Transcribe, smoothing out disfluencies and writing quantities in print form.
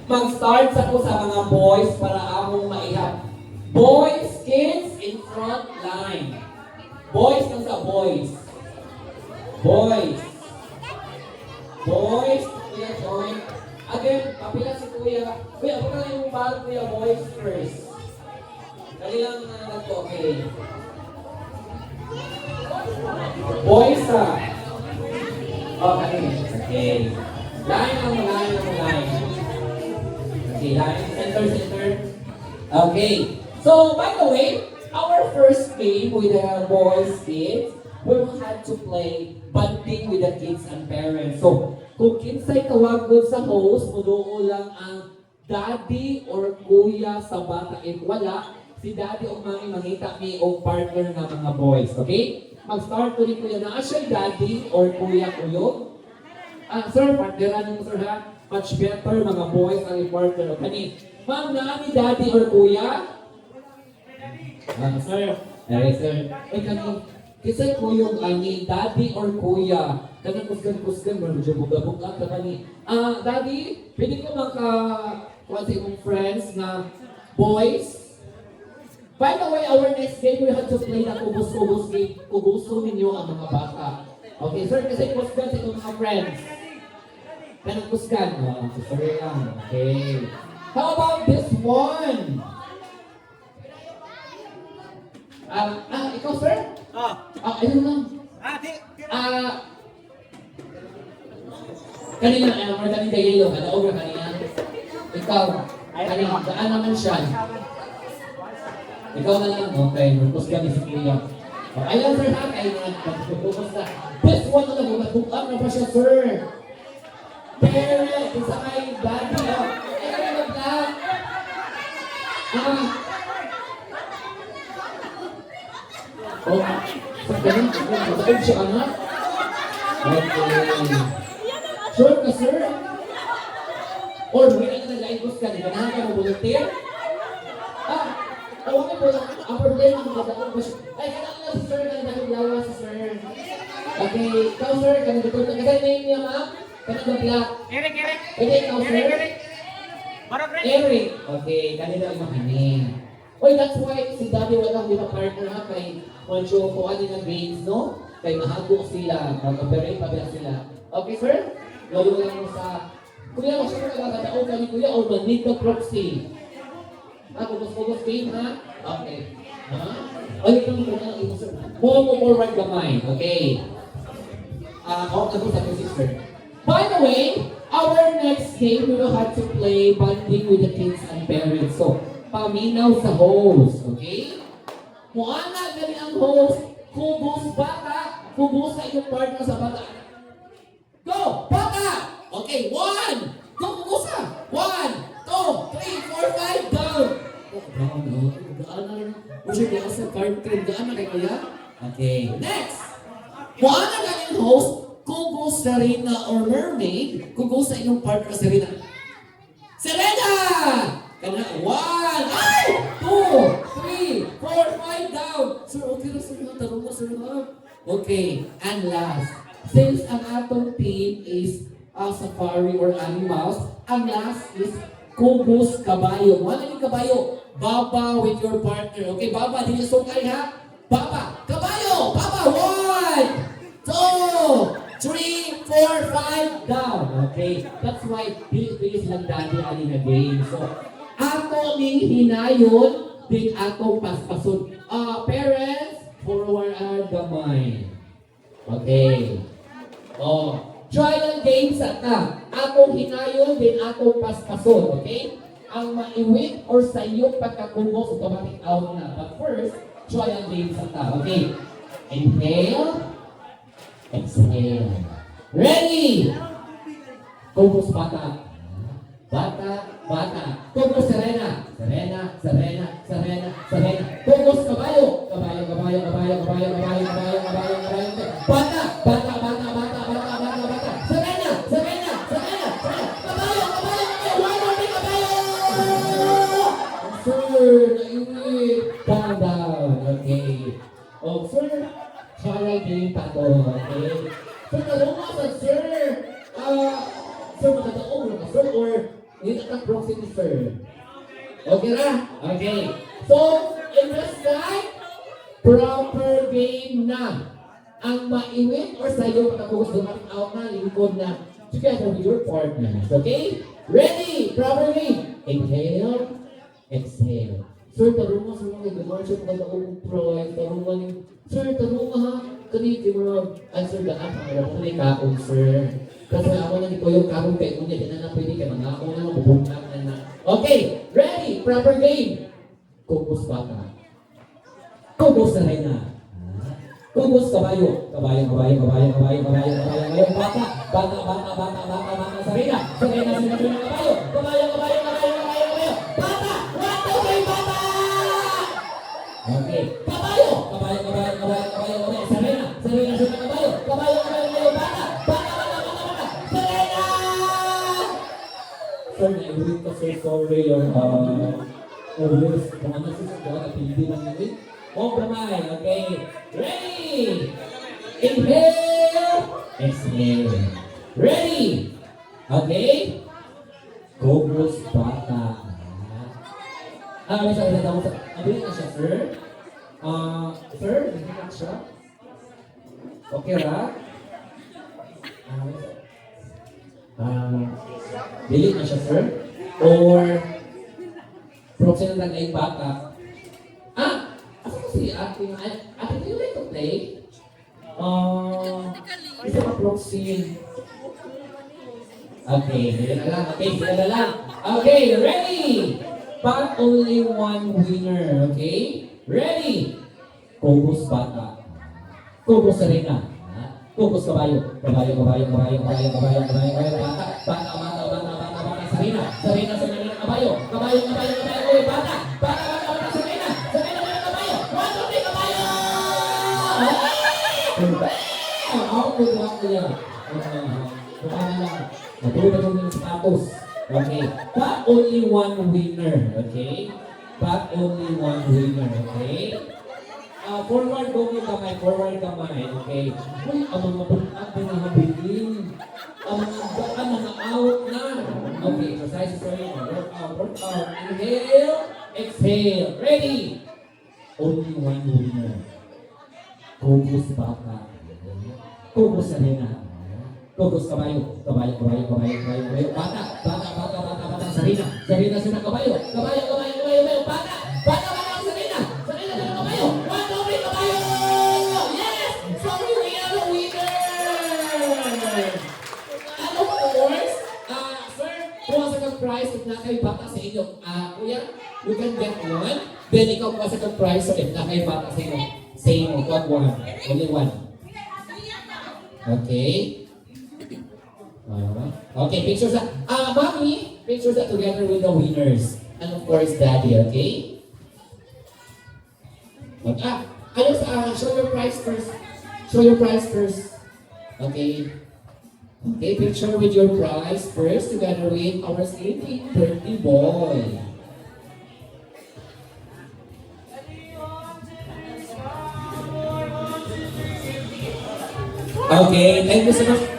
Mag-start sa ko sa mga boys para among maihap. Boys, kids, in front line. Boys lang sa boys. Boys. Boys, kuya join. Again, kapila si kuya. Kuya, ako na yung ball, kuya, boys first. Dali lang na to, okay. Boys okay. Okay. Line. Okay, line. Center. Okay. So, by the way, our first game with the boys kids, we had to play bonding with the kids and parents. So, kung kinsay tawagod sa host, muduo lang ang daddy or kuya sa bata. If wala, si daddy o mami mangita mi o partner ng mga boys. Okay? Mag-start ko ni kuya na siya daddy or kuya kuyo. Sir, partneran mo sir ha? Much better mga boys ang partner. Kani, ma'am nani daddy or kuya? Sir. Sir. Kani, kisay kuyong ani daddy or kuya? Kanang kusgan, medyo buga-buga ka kani. Daddy, pwede ko kuha sa imong friends na boys. By the way, our next game, we have to play na kubus-kubus game. Kubuso ninyo ang mga bata. Okay, sir, kasi kusgan sa imong mga friends. Kanang kusgan. Sorry lang. Okay. How about this one? Ikaw, sir? Ayun lang. Kanina, kanina kayo, kanaoga kanina. Ikaw, kanina, daan naman siya. Ikaw na lang, okay, magpus ka ni si Kuya. Ayan, sir, ha, kayo na, magpupus na. This one na lang, mag-book up na pa siya, sir. Parent, isa kay daddy, Ay, mag-up. Sa ganun, masakit siya, anak. Okay. Sure ka, sir? Or, may ka na nag-aibos ka, ganahan ka mo volunteer? Okay po, ang problema ng mga dakong basyo. Ay, kailangan na si sir, kailangan na si sir. Okay, ikaw sir, kailangan dito. Kasi name niya ma'am, kailangan na black. Eric. Okay, ikaw sir. Eric. Okay, kanina ang makinig. Oy, that's why si daddy walang di partner ha, kay Juancho po ano ng games, no? Kay mahago sila, mag-operate pa ba sila. Okay sir? Lalo lang mo sa kuya, kung sino ka magkataon ka ni kuya o mag-need the proxy. Pupus game, ha? Okay. Ulit lang mo na ito, sir. Forward gamay. Okay. Ako sa sister. By the way, our next game, we will have to play bonding with the kids and parents. So, paminaw sa host. Okay? Kung ana gani ang host, kubos bata, kubos sa iyong partner sa bata. Go! Bata! Okay, 1! Go, kubusa! 1, 2, 3, 4, 5, down! Gaan sa cartoon. Gaan na kay kuya? Okay. Next! Kung ano ka yung host, kugo Serena or mermaid, kugo sa inyong partner Serena. Serena! Kana, 1, ay! 2, 3, 4, 5, down! Sir, okay na sir. Tanong mo sir ha? Okay. And last, since ang atong team is safari or animals, ang last is kubos kabayo. Wala yung kabayo. Baba with your partner. Okay, Baba, di niyo sungkay ha? Baba, kabayo! Baba, 1, 2, 3, 4, 5, down. Okay, that's why bilis lang daddy ali na game. So, ato ning hinayon, din atong paspasun. Parents, forward gamay. Okay. Trial games na. Atong hinayon, din atong paspasun. Okay? Ang maiwit or sa iyong pagkakubos, automatic out na. But first, trial games na. Okay? Inhale. Exhale. Ready! Kubos bata. Bata. Kubos Serena. Serena. Kubos kabayo. Kabayo. Bata. Serena. Kabayo. Sir, naiwit. Down. Okay. Sir, trial game pa to. Okay. Sir, talong mo sa sir. Sir, magkataong mo ka, sir, or Dito ka proxy ni sir. Okay na? Okay. So, in the side, proper game na. Ang maiwin or sa'yo patapos dumating out na, lingkod na together with your partners. Okay? Ready? Proper game. Inhale. Exhale. Sir, tarunga sa mga gano'n siya pagka na-upload. Tarunga ni... Sir, tarunga ha. Kaniti mo answer daan. Pangarap ko na ikaon, sir. Kasi ako na ito yung karong kayo niya. Di na pwede ka mga ako na mabubungkak na na. Okay. Ready? Proper game. Kukos bata. Kukos na rin na. Kukos kabayo. Kabayo. Bata. Sarina. Sarina. Kabayo. Kabayo. Bata. What the way, bata? Okay. Kabayo. Sarina. Kabayo. Bata. Sarina. Sir, naiulit ko sir, sorry yung always, kung ano siya at hindi lang yun. Oh, bramay. Okay. Ready? Inhale. Exhale. Ready? Okay? Cobras bata. May sabi na ako. Abilit na siya, sir. Sir, hindi na siya. Okay, ra? Dili na siya, sir? Or proxy na lang yung bata? Ako kasi ate, do you like to play? Isa ka proxy. Okay, sila na lang. Okay, ready? But only one winner, okay? Ready? Kukos bata. Kukos sarina. Kukos kabayo. Kabayo. Bata. Sarina. Sarina kabayo. Kabayo. Bata. Sarina. Kabayo. 1, 2, 3, kabayo! Ako ko lang. Paano lang? Natulog yung status. Okay. But only one winner. Okay? But only one winner. Okay? Forward kamay. Okay? Uy, ang mga bulat na nahabilin. Ang mga out na. Okay, exercise for you. Work out. Inhale. Exhale. Ready? Only one winner. Kukos bata. Kukos sarina. Kukos kabayo. Bata. Sarina sila kabayo. Bata. Sarina kabayo. 1, 2, 3, kabayo. Yes! So we are a winner! Ano po, boys? Sir, kuha sa prize if na kayo bata sa inyo. Kuya, you can get one. Then ikaw kuha sa prize so if na kayo bata sa inyo. Same, got one. Only one. Okay. Okay, pictures that. Mommy, pictures that together with the winners. And of course, Daddy, okay? Show your prize first. Okay. Okay, picture with your prize first together with our sleeping birthday boy. Okay, thank you so much.